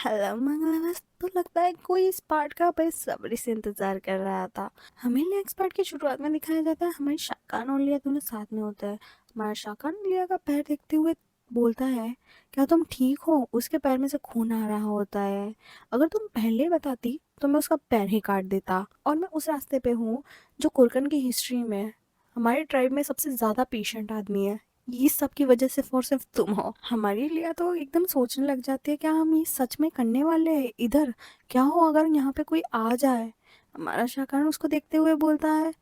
Hello मंगलवार। तो लगता है कोई इस पार्ट का बेसब्री से इंतजार कर रहा था। हमें नेक्स्ट पार्ट की शुरुआत में दिखाया जाता है हमारी शाकान और लिया दोनों साथ में होता है। हमारा शाकान लिया का पैर देखते हुए बोलता है, क्या तुम ठीक हो? उसके पैर में से खून आ रहा होता है। अगर तुम पहले बताती तो मैं उसका पैर ही काट देता। और मैं उस रास्ते पे हूँ जो कुरकन की हिस्ट्री में हमारे ट्राइब में सबसे ज्यादा पेशेंट आदमी है। ये सब की वजह सिर्फ और सिर्फ तुम हो। हमारी लिया तो एकदम सोचने लग जाती है, क्या हम ये सच में करने वाले हैं इधर? क्या हो अगर यहाँ पे कोई आ जाए? हमारा शाकान उसको देखते हुए बोलता है,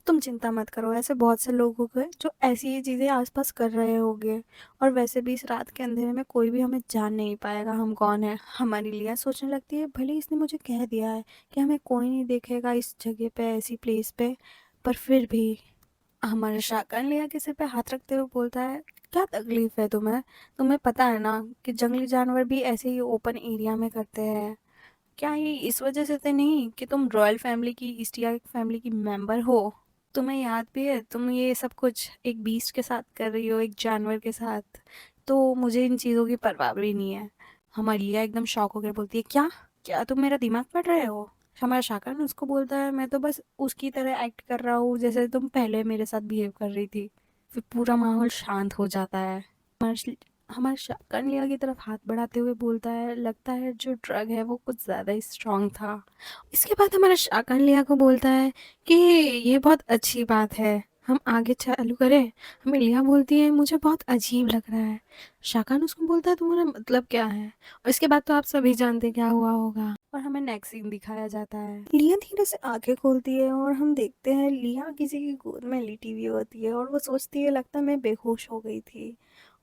तुम चिंता मत करो, ऐसे बहुत से लोग होंगे जो ऐसी ही चीजें आसपास कर रहे होंगे। और वैसे भी इस रात के अंधेरे में कोई भी हमें जान नहीं पाएगा हम कौन है। हमारी लिया सोचने लगती है, भले इसने मुझे कह दिया है कि हमें कोई नहीं देखेगा इस जगह पे, ऐसी प्लेस पे, पर फिर भी। हमारा शाकान लिया के सिर पे हाथ रखते हुए बोलता है, क्या तकलीफ है तुम्हें? तुम्हें पता है ना कि जंगली जानवर भी ऐसे ही ओपन एरिया में करते हैं। क्या ये इस वजह से तो नहीं कि तुम रॉयल फैमिली की, ईस्टिया फैमिली की मेंबर हो? तुम्हें याद भी है तुम ये सब कुछ एक बीस्ट के साथ कर रही हो, एक जानवर के साथ। तो मुझे इन चीज़ों की परवाह भी नहीं है। हमारी लिया एकदम शॉक होकर बोलती है, क्या? क्या तुम मेरा दिमाग पढ़ रहे हो? हमारा शाकान उसको बोलता है, मैं तो बस उसकी तरह एक्ट कर रहा हूँ जैसे तुम पहले मेरे साथ बिहेव कर रही थी। फिर पूरा माहौल शांत हो जाता है। हमारा शाकान लिया की तरफ हाथ बढ़ाते हुए बोलता है, लगता है जो ड्रग है वो कुछ ज्यादा ही स्ट्रांग था। इसके बाद हमारा शाकान लिया को बोलता है कि ये बहुत अच्छी बात है, हम आगे चालू करें। हमें लिया बोलती है, मुझे बहुत अजीब लग रहा है। शाकान उसको बोलता है, तुम्हारा मतलब क्या है? और इसके बाद तो आप सभी जानते हैं क्या हुआ होगा। और हमें नेक्स्ट सीन दिखाया जाता है, लिया धीरे से आंखें खोलती है और हम देखते हैं लिया किसी की गोद में लेटी हुई होती है और वो सोचती है, लगता है मैं बेहोश हो गई थी।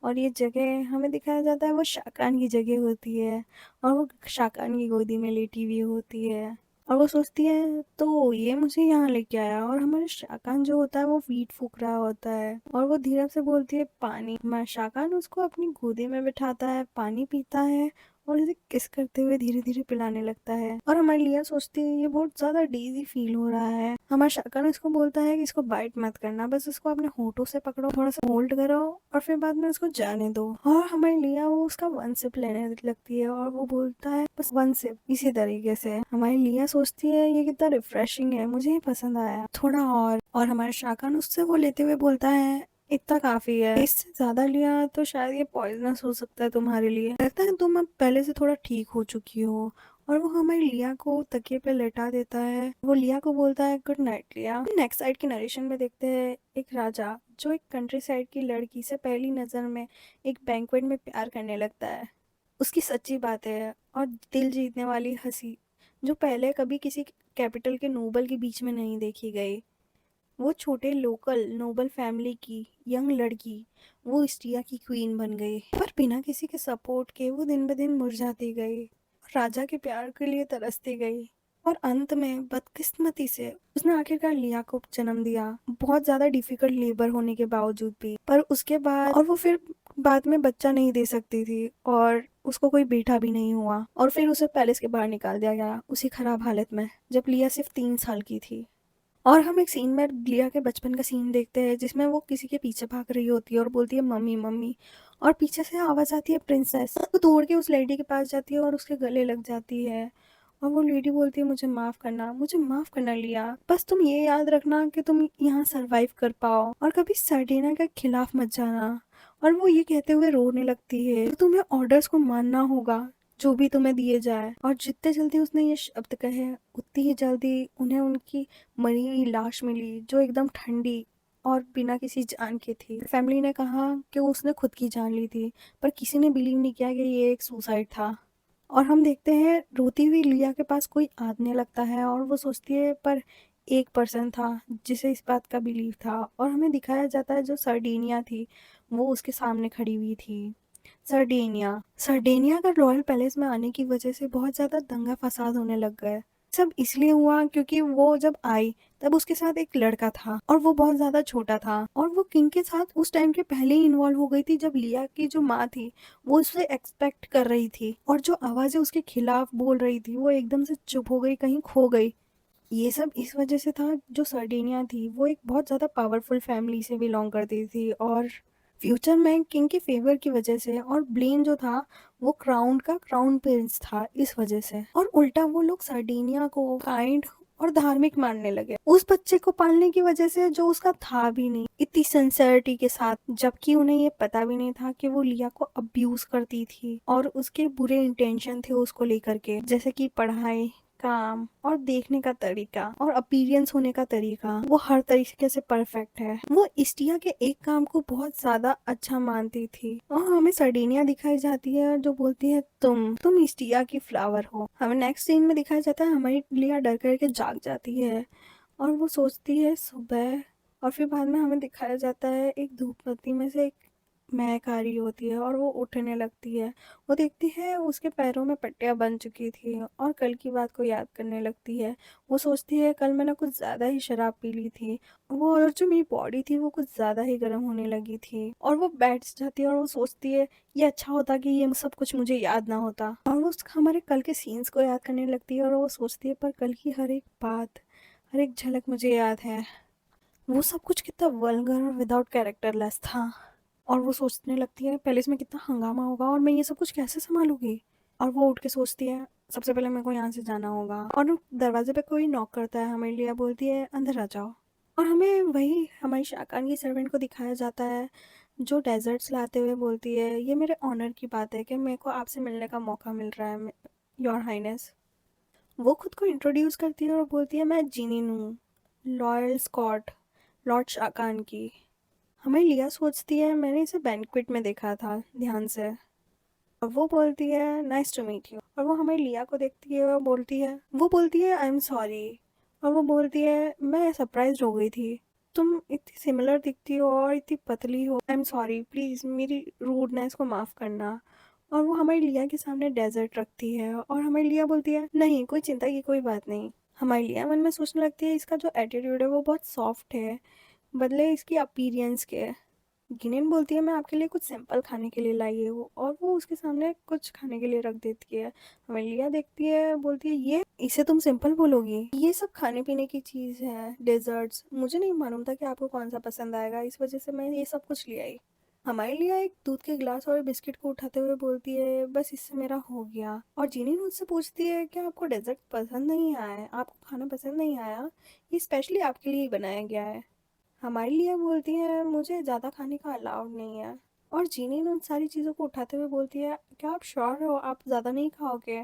और ये जगह हमें दिखाया जाता है वो शाकान की जगह होती है। और वो शाकान की गोदी में लेटी हुई होती है। और वो सोचती है, तो ये मुझे यहाँ लेके आया। और हमारे शाकान जो होता है वो वीट फूक रहा होता है और वो धीरे से बोलती है, पानी। हमारा शाकान उसको अपनी गोदी में बिठाता है, पानी पीता है और उसे किस करते हुए धीरे धीरे पिलाने लगता है। और हमारी लिया सोचती है, ये बहुत ज्यादा डेजी फील हो रहा है। हमारा शाकान उसको बोलता है कि इसको बाइट मत करना, बस इसको अपने होठों से पकड़ो, थोड़ा सा होल्ड करो और फिर बाद में उसको जाने दो। और हमारी लिया वो उसका वन सिप लेने लगती है और वो बोलता है, बस वन सिप। इसी तरीके से हमारी लिया सोचती है, ये कितना रिफ्रेशिंग है, मुझे ये पसंद आया, थोड़ा और हमारे शाकान उससे वो लेते हुए बोलता है, इतना काफी है, इससे ज्यादा लिया तो शायद ये पॉइजनस हो सकता है तुम्हारे लिए। लगता है तुम अब पहले से थोड़ा ठीक हो चुकी हो। और वो हमारी लिया को तकिए पे लेटा देता है। वो लिया को बोलता है, गुड नाइट लिया। नेक्स्ट साइड की नरेशन में देखते हैं एक राजा जो एक कंट्री साइड की लड़की से पहली नजर में एक बैंक्वेट में प्यार करने लगता है। उसकी सच्ची बातें और दिल जीतने वाली हंसी जो पहले कभी किसी कैपिटल के नोबल के बीच में नहीं देखी गई। वो छोटे लोकल नोबल फैमिली की यंग लड़की, वो स्टिया की क्वीन बन गई। पर बिना किसी के सपोर्ट के वो दिन ब दिन मुरझाती गई, राजा के प्यार के लिए तरसती गई। और अंत में बदकिस्मती से उसने आखिरकार लिया को जन्म दिया, बहुत ज्यादा डिफिकल्ट लेबर होने के बावजूद भी। पर उसके बाद और वो फिर बाद में बच्चा नहीं दे सकती थी और उसको कोई बेटा भी नहीं हुआ। और फिर उसे पैलेस के बाहर निकाल दिया गया उसी खराब हालत में, जब लिया सिर्फ 3 साल की थी। और हम एक सीन में लिया के बचपन का सीन देखते हैं जिसमें वो किसी के पीछे भाग रही होती है और बोलती है, मम्मी मम्मी। और पीछे से आवाज आती है, प्रिंसेस। तो दौड़ के उस लेडी के पास जाती है और उसके गले लग जाती है। और वो लेडी बोलती है, मुझे माफ करना, मुझे माफ करना लिया, बस तुम ये याद रखना कि तुम यहाँ सरवाइव कर पाओ और कभी सर्डेना के खिलाफ मत जाना। और वो ये कहते हुए रोने लगती है, तो तुम्हें ऑर्डर्स को मानना होगा जो भी तुम्हें दिए जाए। और जितने जल्दी उसने ये शब्द कहे उतनी ही जल्दी उन्हें उनकी मरी हुई लाश मिली जो एकदम ठंडी और बिना किसी जान की थी। फैमिली ने कहा कि उसने खुद की जान ली थी, पर किसी ने बिलीव नहीं किया कि ये एक सुसाइड था। और हम देखते हैं रोती हुई लिया के पास कोई आने लगता है और वो सोचती है, पर एक पर्सन था जिसे इस बात का बिलीव था। और हमें दिखाया जाता है जो सर्डिनिया थी वो उसके सामने खड़ी हुई थी। सर्डेनिया सर्डेनिया का रॉयल पैलेस में आने की वजह से बहुत ज्यादा दंगा फसाद होने लग गए। सब इसलिए हुआ क्योंकि वो जब आई तब उसके साथ एक लड़का था और वो बहुत ज्यादा छोटा था और वो किंग के साथ उस टाइम के पहले ही इन्वॉल्व हो गई थी, जब लिया की जो माँ थी वो उससे एक्सपेक्ट कर रही थी और जो आवाजें उसके खिलाफ बोल रही थी वो एकदम से चुप हो गई, कहीं खो गई। ये सब इस वजह से था, जो सर्डिनिया थी वो एक बहुत ज्यादा पावरफुल फैमिली से बिलोंग करती थी और फ्यूचर में किंग के फेवर की वजह से, और ब्लेन जो था वो क्राउन का क्राउन प्रिंस था इस वजह से। और उल्टा वो लोग सर्डिनिया को काइंड और धार्मिक मानने लगे उस बच्चे को पालने की वजह से जो उसका था भी नहीं इतनी सिंसियरिटी के साथ, जबकि उन्हें ये पता भी नहीं था कि वो लिया को अब्यूज करती थी और उसके बुरे इंटेंशन थे उसको लेकर के, जैसे कि पढ़ाई, काम और देखने का तरीका और अपीयरेंस होने का तरीका, वो हर तरीके से परफेक्ट है। वो इस्टिया के एक काम को बहुत ज्यादा अच्छा मानती थी। और हमें सर्डिनिया दिखाई जाती है जो बोलती है तुम इस्टिया की फ्लावर हो। हमें नेक्स्ट सीन में दिखाया जाता है हमारी लिया डर करके जाग जाती है और वो सोचती है सुबह। और फिर बाद में हमें दिखाया जाता है एक धूप बत्ती में से एक महक आ रही होती है और वो उठने लगती है। वो देखती है उसके पैरों में पट्टियां बन चुकी थी और कल की बात को याद करने लगती है। वो सोचती है कल मैंने कुछ ज्यादा ही शराब पी ली थी, वो और जो मेरी बॉडी थी वो कुछ ज्यादा ही गर्म होने लगी थी। और वो बैठ जाती है और वो सोचती है ये अच्छा होता कि ये सब कुछ मुझे याद ना होता। और वो हमारे कल के सीन्स को याद करने लगती है और वो सोचती है पर कल की हर एक बात, हर एक झलक मुझे याद है। वो सब कुछ कितना वल्गर और विदाउट कैरेक्टरलेस था। और वो सोचने लगती है पहले इसमें कितना हंगामा होगा और मैं ये सब कुछ कैसे संभालूंगी। और वो उठ के सोचती है सबसे पहले मेरे को यहाँ से जाना होगा। और दरवाजे पे कोई नॉक करता है, हमें लिया बोलती है अंदर आ जाओ। और हमें वही हमारी शाकान की सर्वेंट को दिखाया जाता है जो डेजर्ट्स लाते हुए बोलती है ये मेरे ऑनर की बात है कि मेरे को आपसे मिलने का मौका मिल रहा है योर हाइनेस। वो खुद को इंट्रोड्यूस करती है और बोलती है मैं जीनिन हूँ, लॉयल स्कॉट, लॉर्ड शाकान की। हमें लिया सोचती है मैंने इसे बैंक्वेट में देखा था ध्यान से। और वो बोलती है नाइस टू मीट यू। और वो हमें लिया को देखती है और वो बोलती है आई एम सॉरी। और वो बोलती है मैं सरप्राइज हो गई थी, तुम इतनी सिमिलर दिखती हो और इतनी पतली हो, आई एम सॉरी प्लीज मेरी रूडनेस को माफ करना। और वो हमारी लिया के सामने डेजर्ट रखती है और हमारी लिया बोलती है नहीं कोई चिंता की कोई बात नहीं। हमारी लिया मन में सोचने लगती है इसका जो एटीट्यूड है वो बहुत सॉफ्ट है बदले इसकी अपीयरेंस के। गिनेन बोलती है मैं आपके लिए कुछ सिंपल खाने के लिए लाई हूँ और वो उसके सामने कुछ खाने के लिए रख देती है। हमें लिया देखती है बोलती है ये इसे तुम सिंपल बोलोगी, ये सब खाने पीने की चीज है डेजर्ट्स, मुझे नहीं मालूम था कि आपको कौन सा पसंद आएगा इस वजह से मैं ये सब कुछ ले आई। हमारे लिए एक दूध के गिलास और बिस्किट को उठाते हुए बोलती है बस इससे मेरा हो गया। और जीनी मुझसे पूछती है कि आपको डेजर्ट पसंद नहीं आया है, आपको खाना पसंद नहीं आया, ये स्पेशली आपके लिए ही बनाया गया है। हमारे लिए बोलती है मुझे ज़्यादा खाने का अलाउड नहीं है। और जीनी उन सारी चीज़ों को उठाते हुए बोलती है क्या आप श्योर हो आप ज़्यादा नहीं खाओगे।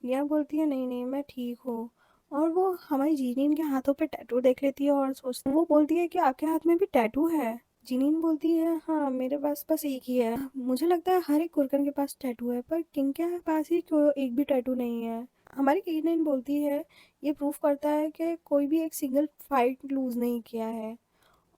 लिया बोलती है नहीं नहीं मैं ठीक हूँ। और वो हमारी जीनीन के हाथों पे टैटू देख लेती है और सोचती वो बोलती है कि आपके हाथ में भी टैटू है। जीनीन बोलती है हाँ मेरे पास बस एक ही है, मुझे लगता है हर एक कुरकन के पास टैटू है पर किंग के पास ही क्यों एक भी टैटू नहीं है। हमारी जीनीन बोलती है ये प्रूफ करता है कि कोई भी एक सिंगल फाइट लूज नहीं किया है।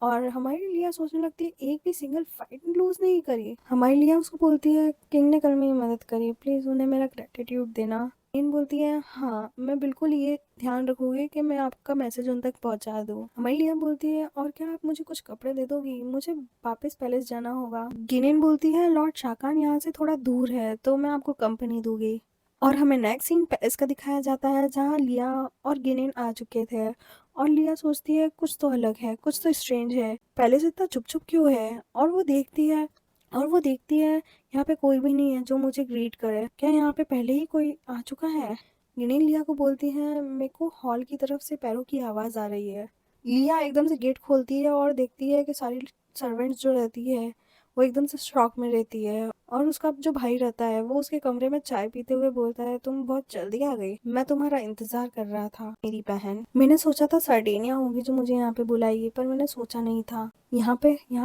और हमारी लिया सोचने लगती है एक भी सिंगल फाइट लूज नहीं करी। हमारी लिया उसको बोलती है किंग ने कल मेरी मदद करी प्लीज उन्हें मेरा ग्रेटिट्यूड देना। इन बोलती है हाँ मैं बिल्कुल ये ध्यान रखूंगी कि मैं आपका मैसेज उन तक पहुंचा दूँ। हमारी लिया बोलती है और क्या आप मुझे कुछ कपड़े दे दोगी, मुझे वापस पैलेस जाना होगा। गिनेन बोलती है लॉर्ड शाकान यहाँ से थोड़ा दूर है तो मैं आपको कंपनी दूंगी। और हमें नेक्स्ट सीन पेरिस का दिखाया जाता है जहाँ लिया और गिनेन आ चुके थे। और लिया सोचती है कुछ तो अलग है, कुछ तो स्ट्रेंज है, पहले से इतना चुप चुप क्यों है। और वो देखती है यहाँ पे कोई भी नहीं है जो मुझे ग्रीट करे, क्या यहाँ पे पहले ही कोई आ चुका है। गिनेन लिया को बोलती है मेरे को हॉल की तरफ से पैरों की आवाज आ रही है। लिया एकदम से गेट खोलती है और देखती है कि सारी सर्वेंट्स जो रहती है वो एकदम से शॉक में रहती है। और उसका जो भाई रहता है वो उसके कमरे में चाय पीते हुए बोलता है तुम बहुत जल्दी आ गई, मैं तुम्हारा इंतजार कर रहा था मेरी बहन। मैंने सोचा था सर्डेनिया होगी जो मुझे यहाँ पे बुलाएगी पर मैंने सोचा नहीं था यहाँ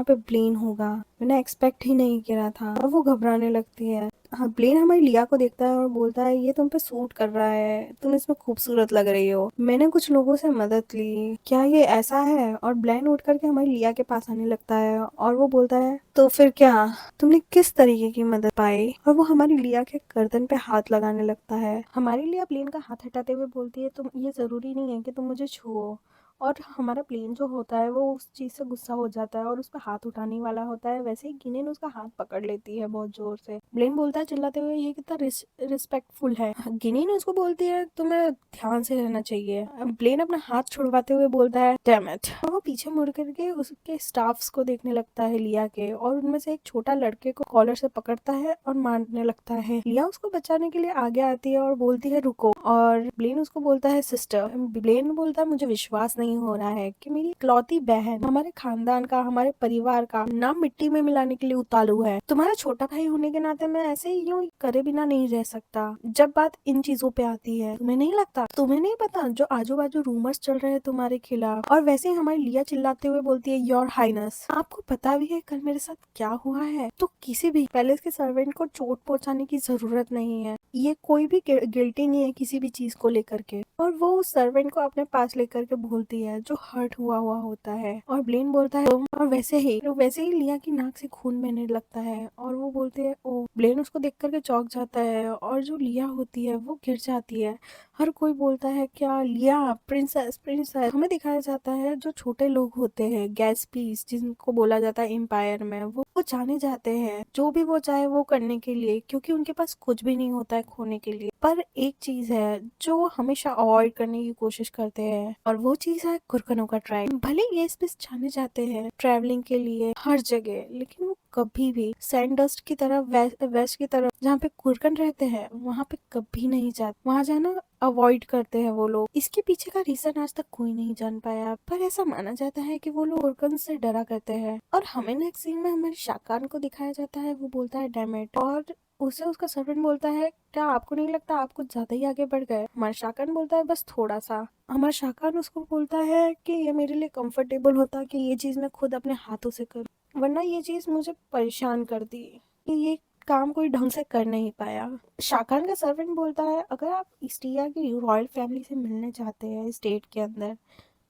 पे ब्लेन होगा, मैंने एक्सपेक्ट ही नहीं किया था। और वो घबराने लगती है। हाँ ब्लेन हमारी लिया को देखता है और बोलता है ये तुम पे सूट कर रहा है, तुम इसमें खूबसूरत लग रही हो, मैंने कुछ लोगों से मदद ली, क्या ये ऐसा है। और ब्लेन उठ करके हमारी लिया के पास आने लगता है और वो बोलता है तो फिर क्या, तुमने किस तरीके की मदद पाई। और वो हमारी लिया के गर्दन पे हाथ लगाने लगता है। हमारी लिया ब्लेन का हाथ हटाते हुए बोलती है तुम ये जरूरी नहीं है कि तुम मुझे छुओ। और हमारा प्लेन जो होता है वो उस चीज से गुस्सा हो जाता है और उस पर हाथ उठाने वाला होता है। वैसे ही गिनेन उसका हाथ पकड़ लेती है बहुत जोर से। ब्लेन बोलता है चिल्लाते हुए, ये कितना रिस्पेक्टफुल है। गिनीन उसको बोलती है तुम्हें ध्यान से रहना चाहिए। अब ब्लेन अपना हाथ छुड़वाते हुए बोलता है डैम इट। और वो पीछे मुड़ करके उसके स्टाफ्स को देखने लगता है लिया के, और उनमें से एक छोटा लड़के को कॉलर से पकड़ता है और मारने लगता है। लिया उसको बचाने के लिए आगे आती है और बोलती है रुको, और ब्लेन उसको बोलता है सिस्टर। ब्लेन बोलता है मुझे विश्वास नहीं हो रहा है कि मेरी इकलौती बहन हमारे खानदान का, हमारे परिवार का नाम मिट्टी में मिलाने के लिए उतारू है। तुम्हारा छोटा भाई होने के नाते मैं ऐसे ही यूं करे बिना नहीं रह सकता। जब बात इन चीजों पे आती है, तुम्हें नहीं लगता, तुम्हें नहीं पता जो आजू बाजू रूमर्स चल रहे हैं तुम्हारे खिलाफ। और वैसे ही हमारी लिया चिल्लाते हुए बोलती है योर हाइनेस, आपको पता भी है कल मेरे साथ क्या हुआ है, तो किसी भी पैलेस के सर्वेंट को चोट पहुंचाने की जरूरत नहीं है। ये कोई भी गिल्टी नहीं है किसी भी चीज को लेकर के। और वो उस सर्वेंट को अपने पास लेकर के बोलती है जो हर्ट हुआ हुआ होता है। और ब्लेन बोलता है और वैसे ही लिया की नाक से खून बहने लगता है और वो बोलते हैं ओ। ब्लेन उसको देख करके चौंक जाता है और जो लिया होती है वो गिर जाती है। हर कोई बोलता है क्या लिया, प्रिंसेस प्रिंसेस। हमें दिखाया जाता है जो छोटे लोग होते हैं गैस्पीस, जिनको बोला जाता है एम्पायर में, वो जाने जाते हैं जो भी वो चाहे वो करने के लिए, क्योंकि उनके पास कुछ भी नहीं होता है खोने के लिए। पर एक चीज है जो हमेशा अवॉइड करने की कोशिश करते हैं, और वो चीज है कुरकनों का ट्राइब। भले गैस्पीस जाने जाते हैं ट्रैवलिंग के लिए हर जगह, लेकिन वो कभी भी सैंडस्ट की तरफ, वेस्ट की तरफ जहाँ पे कुरकन रहते हैं वहाँ पे कभी नहीं जाते। वहाँ जाना अवॉइड करते हैं वो लोग। इसके पीछे का रीजन आज तक कोई नहीं जान पाया, पर ऐसा माना जाता है कि वो लोग कुरकन से डरा करते हैं। और हमें नेक्स्ट सीन में हमारे शाकान को दिखाया जाता है, वो बोलता है डैम इट, और उसे उसका सर्वेंट बोलता है क्या आपको नहीं लगता आप कुछ ज्यादा ही आगे बढ़ गए। हमारा शाकान बोलता है बस थोड़ा सा। हमारा शाकान उसको बोलता है कि ये मेरे लिए कंफर्टेबल होता कि ये चीज मैं खुद अपने हाथों से करूं, वरना ये चीज मुझे परेशान करती कि ये काम कोई ढंग से कर नहीं पाया। शाकान का सर्वेंट बोलता है अगर आप इस्टिया की रॉयल फैमिली से मिलने चाहते हैं स्टेट के अंदर,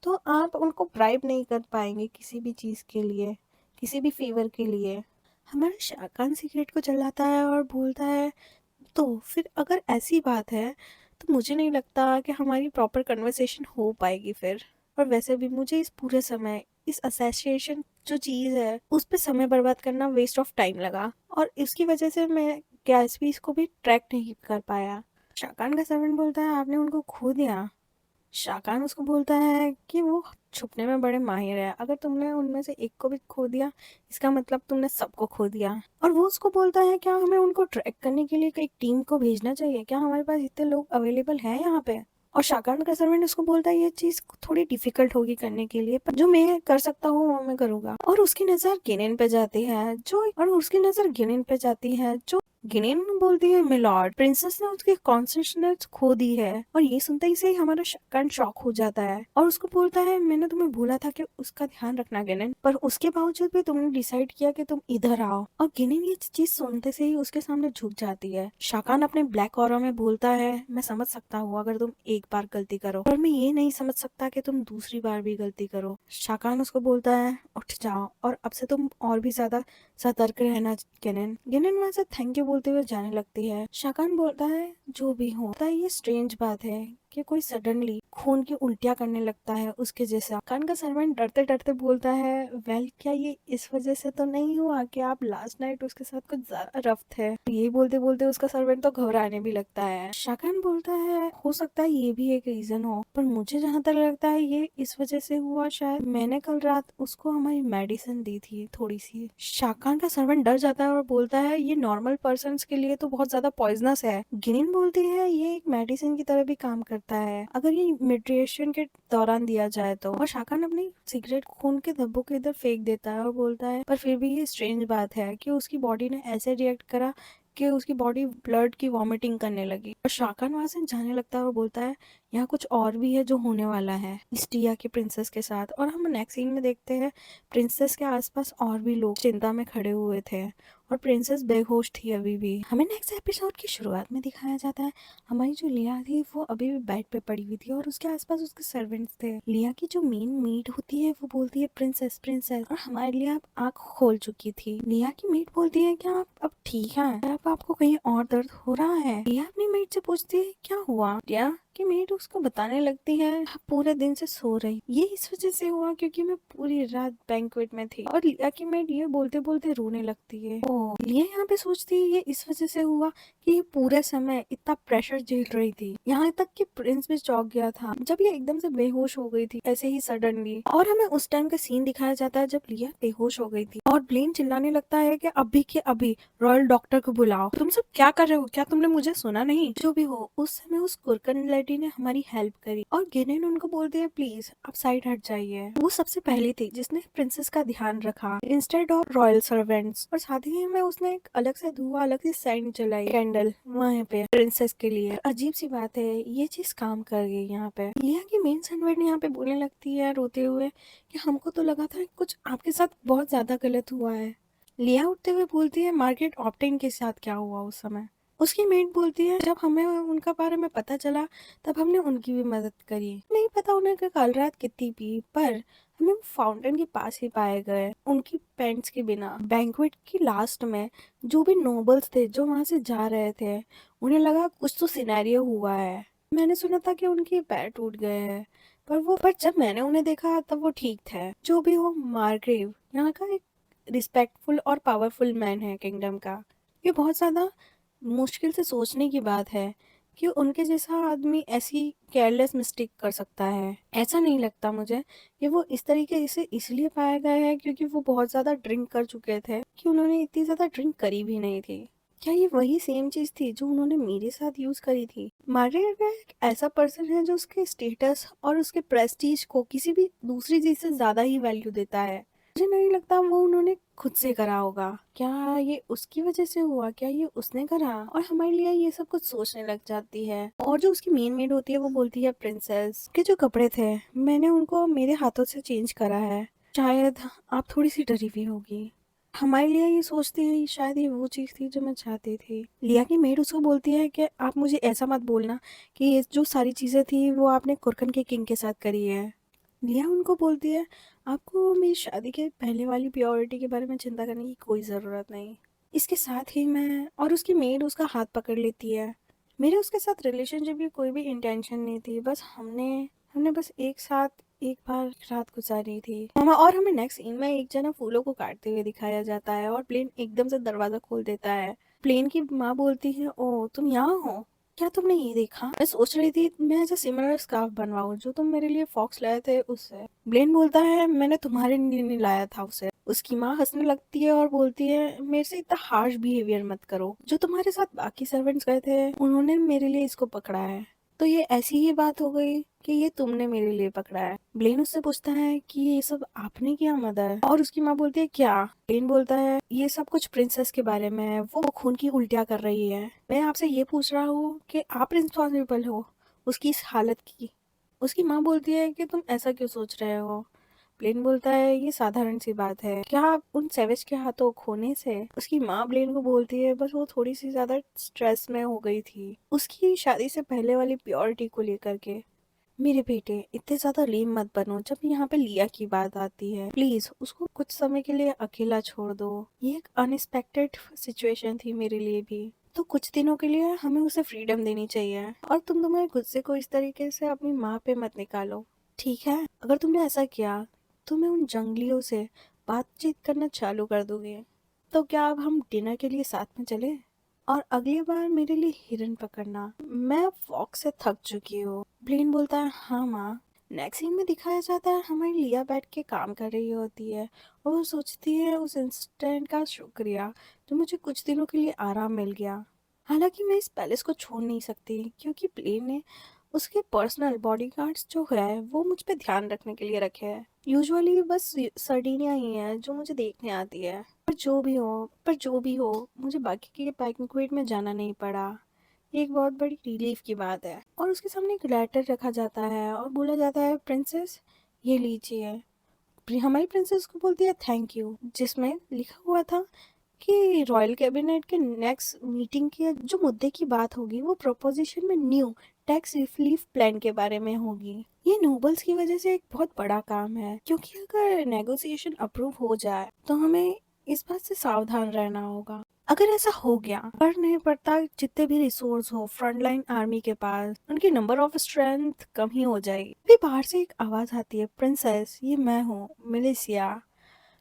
तो आप उनको ब्राइब नहीं कर पाएंगे किसी भी चीज के लिए, किसी भी फेवर के लिए। हमारा शाकान सिगरेट को जलाता है और बोलता है तो फिर अगर ऐसी बात है तो मुझे नहीं लगता कि हमारी प्रॉपर कन्वर्सेशन हो पाएगी फिर। और वैसे भी मुझे इस पूरे समय इस एसोसिएशन जो चीज है उस पे समय बर्बाद करना वेस्ट ऑफ टाइम लगा, और इसकी वजह से मैं गैस्पीस को भी ट्रैक नहीं कर पाया। शाकान का सर्वेंट बोलता है आपने उनको खो दिया। शाकान उसको बोलता है कि वो छुपने में बड़े माहिर है, अगर तुमने उनमें से एक को भी खो दिया इसका मतलब तुमने सबको खो दिया। और वो उसको बोलता है क्या हमें उनको ट्रैक करने के लिए एक टीम को भेजना चाहिए, क्या हमारे पास इतने लोग अवेलेबल हैं यहाँ पे। और शाकान का सर्वेंट उसको बोलता है ये चीज थोड़ी डिफिकल्ट होगी करने के लिए, पर जो मैं कर सकता हूँ वो मैं करूंगा। और उसकी नजर गिनेन पे जाती है जो गिनेन बोलती है मिलॉर्ड, प्रिंसेस ने उसकी कॉन्शसनेस खो दी है। और ये सुनते ही से ही हमारा शाकान शॉक हो जाता है और उसको बोलता है मैंने तुम्हें बोला था कि उसका ध्यान रखना गिनेन, पर उसके बावजूद भी तुमने डिसाइड किया कि तुम इधर आओ। और गिनेन ये चीज सुनते से ही उसके सामने झुक जाती है। शाकान अपने ब्लैक ऑरा में बोलता है मैं समझ सकता हूँ अगर तुम एक बार गलती करो, पर मैं ये नहीं समझ सकता कि तुम दूसरी बार भी गलती करो। शाकान उसको बोलता है उठ जाओ और अब से तुम और भी ज्यादा सतर्क रहना। गिनेन गिनेन वहां से थैंक यू बोलते हुए जाने लगती है। शाकान बोलता है जो भी हो, पता है ये स्ट्रेंज बात है कि कोई सडनली खून की उल्टियां करने लगता है उसके जैसा। शाकान का सर्वेंट डरते डरते बोलता है वेल क्या ये इस वजह से तो नहीं हुआ कि आप लास्ट नाइट उसके साथ कुछ ज्यादा रफ थे। यही बोलते बोलते उसका सर्वेंट तो घबराने भी लगता है। शाकान बोलता है हो सकता है ये भी एक रीजन हो, पर मुझे जहाँ तक लगता है ये इस वजह से हुआ, शायद मैंने कल रात उसको हमारी मेडिसिन दी थी थोड़ी सी। शाकान का सर्वेंट डर जाता है और बोलता है ये नॉर्मल पर्सन के लिए तो बहुत ज्यादा पॉइजनस है। गिनीन बोलती है ये एक मेडिसिन की तरह भी काम करता है अगर ये मेडिटेशन के दौरान दिया जाए तो। और शाकान अपनी सिगरेट खून के धब्बों के इधर फेंक देता है और बोलता है पर फिर भी ये स्ट्रेंज बात है कि उसकी बॉडी ने ऐसे रिएक्ट करा कि उसकी बॉडी ब्लड की वॉमिटिंग करने लगी। और शाकान वहां से जाने लगता है और बोलता है यहाँ कुछ और भी है जो होने वाला है इस्टिया की प्रिंसेस के साथ। और हम नेक्स्ट सीन में देखते हैं प्रिंसेस के आसपास और भी लोग चिंता में खड़े हुए थे और प्रिंसेस बेहोश थी अभी भी। हमें नेक्स्ट एपिसोड की शुरुआत में दिखाया जाता है हमारी जो लिया थी वो अभी भी बेड पे पड़ी हुई थी और उसके आसपास उसके सर्वेंट्स थे। लिया की जो मेन मीट होती है वो बोलती है प्रिंसेस प्रिंसेस, और हमारे लिए अब आँख खोल चुकी थी। लिया की मीट बोलती है क्या आप अब ठीक है, अब आपको कहीं और दर्द हो रहा है। लिया अपनी मीट से पूछती है क्या हुआ लिया, कि मेड उसको बताने लगती है पूरे दिन से सो रही, ये इस वजह से हुआ क्योंकि मैं पूरी रात बैंक्वेट में थी। और लिया की मेड ये बोलते बोलते रोने लगती है। ओ लिया यहाँ पे सोचती है ये इस वजह से हुआ कि ये पूरे समय इतना प्रेशर झेल रही थी, यहाँ तक कि प्रिंस भी चौंक गया था जब ये एकदम से बेहोश हो गई थी ऐसे ही सडनली। और हमें उस टाइम का सीन दिखाया जाता है जब लिया बेहोश हो गई थी और ब्लेन चिल्लाने लगता है कि अभी के अभी रॉयल डॉक्टर को बुलाओ। तुम सब क्या कर रहे हो, क्या तुमने मुझे सुना नहीं? जो भी हो, उस समय उस कुरकन लेडी ने हमारी हेल्प करी और गिनेन उनको बोलती है प्लीज आप साइड हट जाइए। वो सबसे पहली थी जिसने प्रिंसेस का ध्यान रखा इंस्टेड ऑफ रॉयल सर्वेंट्स। और साथ ही में उसने एक अलग से धुआं अलग सी सेंट जलाई कैंडल वहाँ पे प्रिंसेस के लिए। अजीब सी बात है, ये चीज काम कर गई यहाँ पे। लिया की मेन सर्वेंट यहाँ पे बोलने लगती है रोते हुए कि हमको तो लगा था कुछ आपके साथ बहुत ज्यादा गलत हुआ है। लिया उठते हुए बोलती है मार्गरेट ऑप्टेन के साथ क्या हुआ उस समय? उसकी मेट बोलती है जब हमें उनका बारे में पता चला तब हमने उनकी भी मदद करी। नहीं पता उन्हें कि कल रात कितनी पी, पर हमें फाउंटेन के पास ही पाए गए उनकी पेंट्स के बिना। बैंक्वेट की लास्ट में जो भी नोबल्स थे जो वहां से जा रहे थे उन्हें लगा कुछ तो सिनेरियो हुआ है। मैंने सुना था कि उनके पैर टूट गए हैं, पर जब मैंने उन्हें देखा तब वो ठीक थे। जो भी हो, मार्ग्रेव यहाँ का एक रिस्पेक्टफुल और पावरफुल मैन है किंगडम का। ये बहुत ज्यादा मुश्किल से सोचने की बात है कि उनके जैसा आदमी ऐसी केयरलेस मिस्टेक कर सकता है। ऐसा नहीं लगता मुझे कि वो इस तरीके से इसलिए पाया गया है क्योंकि वो बहुत ज्यादा ड्रिंक कर चुके थे, कि उन्होंने इतनी ज्यादा ड्रिंक करी भी नहीं थी। क्या ये वही सेम चीज थी जो उन्होंने मेरे साथ यूज करी थी? मार्गरेट एक ऐसा पर्सन है जो उसके स्टेटस और उसके प्रेस्टीज को किसी भी दूसरी चीज से ज्यादा ही वैल्यू देता है। मुझे नहीं लगता वो उन्होंने खुद से करा होगा। क्या ये उसकी वजह से हुआ? क्या ये उसने करा? और हमारे लिए ये सब कुछ सोचने लग जाती है। और जो उसकी मेन मेड होती है वो बोलती है प्रिंसेस के जो कपड़े थे मैंने उनको मेरे हाथों से चेंज करा है, शायद आप थोड़ी सी डरी हुई होगी। हमारे लिए ये सोचती है शायद ये वो चीज थी जो मैं चाहती थी। लिया की मेड उसको बोलती है कि आप मुझे ऐसा मत बोलना कि ये जो सारी चीजें थी वो आपने कुरकन के किंग के साथ करी है। लिया उनको बोलती है आपको मेरी शादी के पहले वाली प्योरिटी के बारे में चिंता करने की कोई ज़रूरत नहीं। इसके साथ ही मैं और उसकी मेड उसका हाथ पकड़ लेती है। मेरे उसके साथ रिलेशनशिप की कोई भी इंटेंशन नहीं थी, बस हमने हमने बस एक साथ एक बार रात गुजारी थी। मामा और हमें नेक्स्ट सीन में एक जना फूलों को काटते हुए दिखाया जाता है और प्लेन एकदम से दरवाजा खोल देता है। प्लेन की माँ बोलती है ओ तुम यहाँ हो, क्या तुमने ये देखा? मैं सोच रही थी मैं ऐसा सिमिलर स्कार्फ बनवाऊं जो तुम मेरे लिए फॉक्स लाए थे उससे। ब्लेन बोलता है मैंने तुम्हारे लिए नहीं लाया था उसे। उसकी माँ हंसने लगती है और बोलती है मेरे से इतना हार्श बिहेवियर मत करो, जो तुम्हारे साथ बाकी सर्वेंट्स गए थे उन्होंने मेरे लिए इसको पकड़ा है, तो ये ऐसी ही बात हो गई कि ये तुमने मेरे लिए पकड़ा है। ब्लेन उससे पूछता है कि ये सब आपने किया मदर? और उसकी माँ बोलती है क्या? ब्लेन बोलता है ये सब कुछ प्रिंसेस के बारे में है, वो खून की उल्टियाँ कर रही है। मैं आपसे ये पूछ रहा हूँ कि आप रिस्पॉन्सिबल हो उसकी इस हालत की। उसकी माँ बोलती है कि तुम ऐसा क्यों सोच रहे हो? ब्लेन बोलता है ये साधारण सी बात है, क्या आप उन सेवेज के हाथों खोने से? उसकी माँ ब्लेन को बोलती है बस वो थोड़ी सी ज्यादा स्ट्रेस में हो गई थी उसकी शादी से पहले वाली प्योरिटी को लेकर के। मेरे बेटे इतने ज्यादा लेम मत बनो जब यहाँ पे लिया की बात आती है, प्लीज उसको कुछ समय के लिए अकेला छोड़ दो। ये एक अनएक्सपेक्टेड सिचुएशन थी मेरे लिए भी, तो कुछ दिनों के लिए हमें उसे फ्रीडम देनी चाहिए। और तुम तुम्हारे गुस्से को इस तरीके से अपनी माँ पे मत निकालो, ठीक है? अगर तुमने ऐसा किया तो मैं उन जंगलियों से बातचीत करना चालू कर दूंगी। तो क्या अब हम डिनर के लिए साथ में चले? और अगली बार मेरे लिए हिरन पकड़ना, मैं अब वॉक से थक चुकी हूँ। ब्लेन बोलता है हाँ माँ। नेक्स्ट सीन में दिखाया जाता है हमारी लिया बैठ के काम कर रही होती है और वो सोचती है उस इंस्टेंट का शुक्रिया जो मुझे कुछ दिनों के लिए आराम मिल गया। हालांकि मैं इस पैलेस को छोड़ नहीं सकती क्योंकि प्लेन ने उसके पर्सनल बॉडीगार्ड्स जो है वो मुझ पे ध्यान रखने के लिए रखे हैं। यूजुअली बस सर्डिनिया ही है जो मुझे देखने आती है। पर जो भी हो मुझे बाकी के बैंक्वेट में जाना नहीं पड़ा। ये एक बहुत बड़ी रिलीफ की बात है। और उसके सामने एक लेटर रखा जाता है और बोला जाता है प्रिंसेस ये लीजिए। हमारी प्रिंसेस को बोलती है थैंक यू, जिसमें लिखा हुआ था कि रॉयल कैबिनेट के नेक्स्ट मीटिंग के जो मुद्दे की बात होगी वो प्रोपोजिशन में न्यू टैक्स रिलीफ प्लान के बारे में होगी। ये नोबल्स की वजह से एक बहुत बड़ा काम है क्योंकि अगर नेगोशिएशन अप्रूव हो जाए तो हमें इस बात से सावधान रहना होगा अगर ऐसा हो गया, फर्क नहीं पड़ता जितने भी रिसोर्स हो फ्रंटलाइन आर्मी के पास, उनकी नंबर ऑफ स्ट्रेंथ कम ही हो जाएगी। फिर बाहर से एक आवाज आती है, प्रिंसेस ये मैं हूँ, मिलिसिया।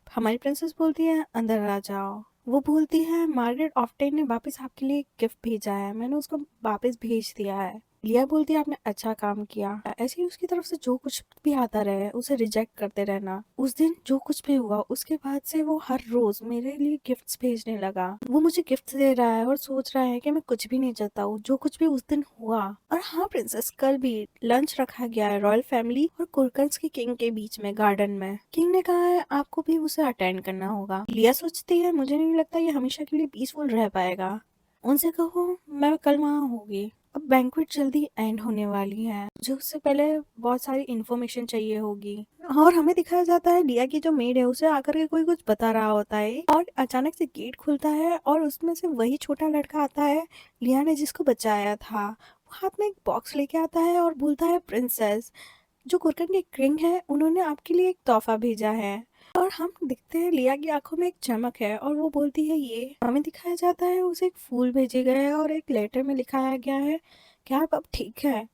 हमारी प्रिंसेस बोलती है अंदर आ जाओ। वो बोलती है मार्gaरेट ऑफ्टेन ने वापस आपके लिए गिफ्ट भेजा है, मैंने उसको वापस भेज दिया है। लिया बोलती है आपने अच्छा काम किया। ऐसे ही उसकी तरफ से जो कुछ भी आता रहे उसे रिजेक्ट करते रहना। उस दिन जो कुछ भी हुआ उसके बाद से वो हर रोज मेरे लिए गिफ्ट्स भेजने लगा। वो मुझे गिफ्ट दे रहा है और सोच रहा है कि मैं कुछ भी नहीं चाहता हूँ जो कुछ भी उस दिन हुआ। और हाँ प्रिंसेस, कल भी लंच रखा गया है रॉयल फैमिली और कुरकन्स के किंग के बीच में गार्डन में। किंग ने कहा है आपको भी उसे अटेंड करना होगा। लिया सोचती है मुझे नहीं लगता ये हमेशा के लिए पीसफुल रह पाएगा। उनसे कहो मैं कल वहाँ होगी। अब बैंक्वेट जल्दी एंड होने वाली है, जो उससे पहले बहुत सारी इन्फॉर्मेशन चाहिए होगी। और हमें दिखाया जाता है लिया की जो मेड है उसे आकर के कोई कुछ बता रहा होता है और अचानक से गेट खुलता है और उसमें से वही छोटा लड़का आता है लिया ने जिसको बचाया था। वो हाथ में एक बॉक्स लेके आता है और बोलता है प्रिंसेस, जो कुरकन के किंग है उन्होंने आपके लिए एक तोहफा भेजा है। और हम दिखते हैं लिया की आंखों में एक चमक है और वो बोलती है ये। हमें दिखाया जाता है उसे एक फूल भेजे गए हैं और एक लेटर में लिखाया गया है कि आप अब ठीक है।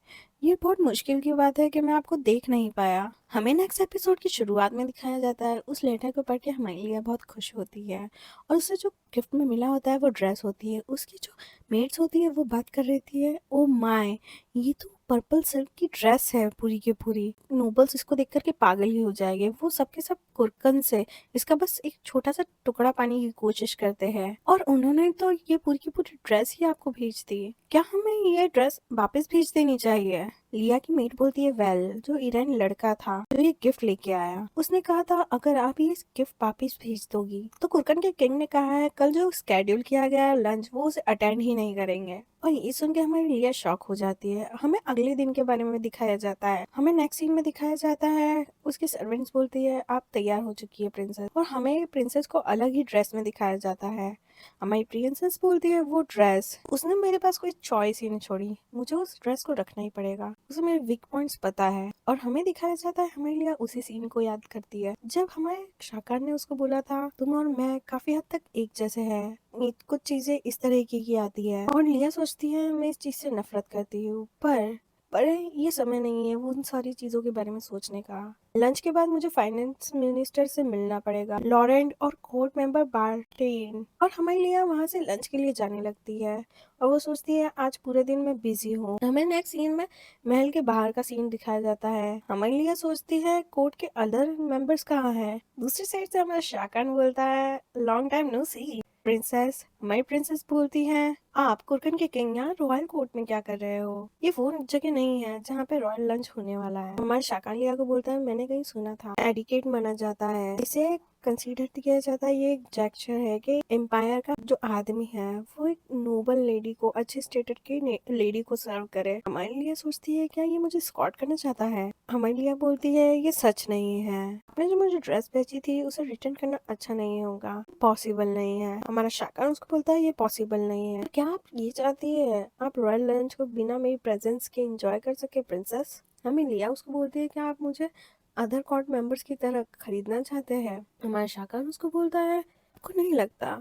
ये बहुत मुश्किल की बात है कि मैं आपको देख नहीं पाया। हमें नेक्स्ट एपिसोड की शुरुआत में दिखाया जाता है उस लेटर को पढ़ के हमारी लिया बहुत खुश होती है और उसे जो गिफ्ट में मिला होता है वो ड्रेस होती है। उसकी जो मेट्स होती है वो बात कर रही थी है, ओ माय ये तो पर्पल सिल्क की ड्रेस है पूरी की पूरी। नोबल्स इसको देख करके पागल ही हो जाएंगे। वो सबके सब कुरकन से इसका बस एक छोटा सा टुकड़ा पाने की कोशिश करते हैं और उन्होंने तो ये पूरी की पूरी ड्रेस ही आपको भेज दी। क्या हमें ये ड्रेस वापस भेज देनी चाहिए? लिया की मेट बोलती है वेल, जो ईरान लड़का था जो ये गिफ्ट लेके आया उसने कहा था अगर आप ये गिफ्ट वापस भेज दोगी तो कुरकन के किंग ने कहा है कल जो स्केड्यूल किया गया है लंच वो उसे अटेंड ही नहीं करेंगे। और ये सुन के हमारी लिया शॉक हो जाती है। हमें अगले दिन के बारे में दिखाया जाता है। हमें नेक्स्ट सीन में दिखाया जाता है उसके सर्वेंट्स बोलती है आप तैयार हो चुकी है प्रिंसेस, और हमें प्रिंसेस को अलग ही ड्रेस में दिखाया जाता है। हमारी प्रिंसेस बोलती है वो ड्रेस उसने मेरे पास कोई चॉइस ही नहीं छोड़ी, मुझे उस ड्रेस को रखना ही पड़ेगा, उसे मेरे वीक पॉइंट्स पता है। और हमें दिखाया जाता है हमारी लिया उसी सीन को याद करती है जब हमारे शाकार ने उसको बोला था तुम और मैं काफी हद तक एक जैसे हैं, ये कुछ चीजें इस तरह की आती है। और लिया सोचती है मैं इस चीज से नफरत करती हूँ पर ये समय नहीं है वो उन सारी चीजों के बारे में सोचने का। लंच के बाद मुझे फाइनेंस मिनिस्टर से मिलना पड़ेगा, लॉरेंट और कोर्ट मेंबर बार्टेन। और हमारी लिया वहां से लंच के लिए जाने लगती है और वो सोचती है आज पूरे दिन मैं बिजी हूँ। हमें नेक्स्ट सीन में महल के बाहर का सीन दिखाया जाता है। हमारी लिया सोचती है कोर्ट के अदर मेंबर्स कहाँ हैं। दूसरी साइड से हमारा शाकान बोलता है लॉन्ग टाइम नो सी प्रिंसेस। हमारी प्रिंसेस बोलती है आप कुरकन के किंग यहाँ रॉयल कोर्ट में क्या कर रहे हो, ये वो जगह नहीं है जहाँ पे रॉयल लंच होने वाला है। हमारे शाकान लिया को बोलता है मैंने कहीं सुना था एडिकेट माना जाता है, इसे कंसीडर किया जाता है, ये एक जेस्चर है कि एम्पायर का जो आदमी है वो एक नोबल लेडी को अच्छे स्टेटस की लेडी को सर्व करे। हमारे लिए सोचती है क्या ये मुझे स्कॉट करना चाहता है। हमारे लिए बोलती है ये सच नहीं है, आपने जो मुझे ड्रेस भेजी थी उसे रिटर्न करना अच्छा नहीं होगा, पॉसिबल नहीं है। हमारा शाकार उसको बोलता है ये पॉसिबल नहीं है। क्या आप ये चाहती है आप रॉयल लंच को बिना मेरी प्रेजेंस के एंजॉय कर सके प्रिंसेस। हमें लिया उसको बोलती है कि आप मुझे अदर कोर्ट मेंबर्स की तरह खरीदना चाहते हैं। हमारा शाकान उसको बोलता है आपको नहीं लगता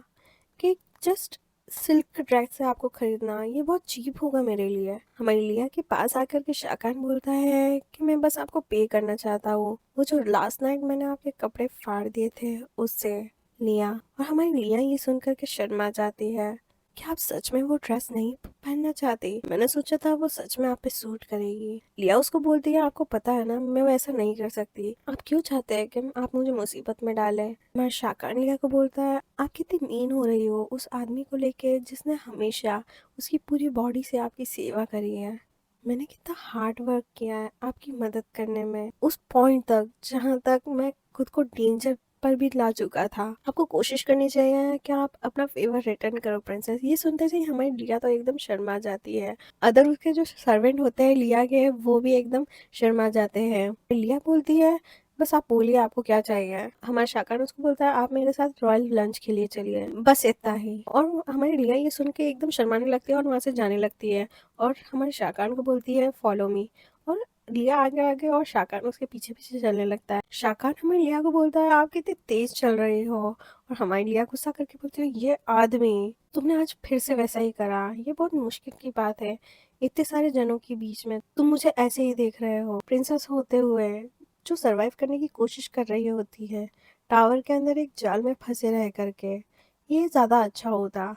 कि जस्ट सिल्क ड्रेस से आपको खरीदना ये बहुत चीप होगा मेरे लिए। हमारी लिया के पास आकर के शाकान बोलता है कि मैं बस आपको पे करना चाहता हूँ, वो जो लास्ट नाइट मैंने आपके कपड़े फाड़ दिए थे उससे। लिया और हमारी लिया ये सुनकर के शर्मा जाती है। क्या आप सच में वो ड्रेस नहीं पहनना चाहती? मैंने सोचा था वो सच में आप पे सूट करेगी। लिया उसको बोलती है आपको पता है ना मैं वैसा नहीं कर सकती, आप क्यों चाहते हैं कि आप मुझे मुसीबत में डालें। मैं शाकान लिया को बोलता है आप कितनी मीन हो रही हो उस आदमी को लेके जिसने हमेशा उसकी पूरी बॉडी से आपकी सेवा करी है। मैंने कितना हार्ड वर्क किया है आपकी मदद करने में उस पॉइंट तक जहाँ तक मैं खुद को डेंजर पर भी ला चुका था। आपको कोशिश करनी चाहिए कि आप अपना फेवर रिटर्न करो प्रिंसेस। ये सुनते ही हमारी लिया तो एकदम शर्मा जाती है। अदर उसके जो सर्वेंट होते हैं लिया के वो भी एकदम शर्मा जाते हैं। लिया बोलती है बस आप बोलिए आपको क्या चाहिए। हमारा शाकान उसको बोलता है आप मेरे साथ रॉयल लंच के लिए चलिए, बस इतना ही। और हमारी लिया ये सुन के एकदम शर्माने लगती है और वहां से जाने लगती है और हमारे शाकान को बोलती है फॉलो मी। और लिया आगे आगे और शाकान उसके पीछे पीछे चलने लगता है। शाकान हमारी लिया को बोलता है, आप कितनी तेज चल रही हो। और हमारी लिया गुस्सा करके बोलती है, ये आदमी, तुमने आज फिर से वैसा ही करा, ये बहुत मुश्किल की बात है, इतने सारे जनों के बीच में तुम मुझे ऐसे ही देख रहे हो, प्रिंसेस होते हुए जो सरवाइव करने की कोशिश कर रही होती है टावर के अंदर एक जाल में फंसे रह करके, ये ज्यादा अच्छा होता।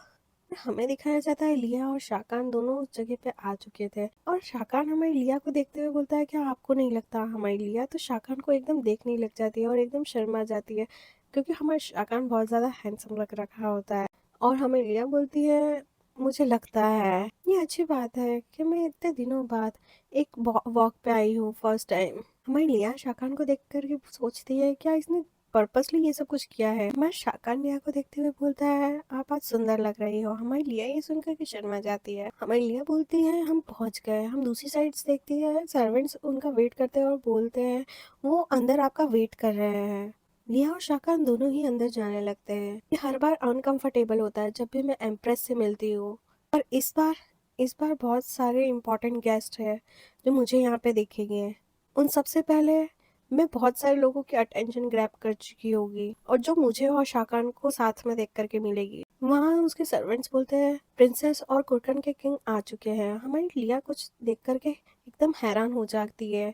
हमें दिखाया जाता है लिया और शाकान दोनों उस जगह पे आ चुके थे, और शाकान हमारी लिया को देखते हुए बोलता है, क्या आपको नहीं लगता। हमारी लिया तो शाकान को एकदम देखने लग जाती है और एकदम शर्मा जाती है, क्योंकि हमारा शाकान बहुत ज्यादा हैंडसम लग रखा होता है। और हमें लिया बोलती है, मुझे लगता है ये अच्छी बात है कि मैं इतने दिनों बाद एक वॉक पे आई हूँ फर्स्ट टाइम। हमारी लिया शाकान को देख करके सोचती है, क्या इसने पर्पसली ये सब कुछ किया है। मैं शाकान लिया को देखते हुए बोलता है, आप आज सुंदर लग रही हो। हमारी लिया ये सुनकर के शर्मा जाती है। हमारी लिया बोलती है, हम पहुंच गए। हम दूसरी साइड से देखती है, सर्वेंट्स उनका वेट करते हैं और बोलते हैं, वो अंदर आपका वेट कर रहे हैं। लिया और शाकान दोनों ही अंदर जाने लगते हैं। ये हर बार अनकंफर्टेबल होता है जब भी मैं एम्प्रेस से मिलती हूँ, और इस बार बहुत सारे इम्पोर्टेंट गेस्ट हैं जो मुझे यहाँ पे देखेंगे। उन सबसे पहले मैं बहुत सारे लोगों की अटेंशन ग्रैब कर चुकी होगी, और जो मुझे और शाकान को साथ में देख करके मिलेगी। वहाँ उसके सर्वेंट्स बोलते हैं, प्रिंसेस और कुरकन के किंग आ चुके हैं। हमारी लिया कुछ देख करके एकदम हैरान हो जाती है,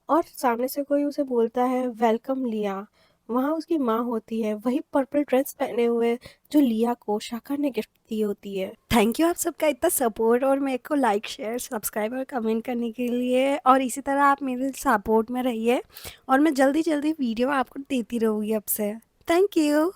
और सामने से कोई उसे बोलता है, वेलकम लिया। वहाँ उसकी माँ होती है, वही पर्पल ड्रेस पहने हुए जो लिया को शाका ने गिफ्ट दी होती है। थैंक यू आप सबका इतना सपोर्ट, और मेरे को लाइक शेयर सब्सक्राइब और कमेंट करने के लिए, और इसी तरह आप मेरे सपोर्ट में रहिए, और मैं जल्दी जल्दी वीडियो आपको देती रहूँगी अब से। Thank you.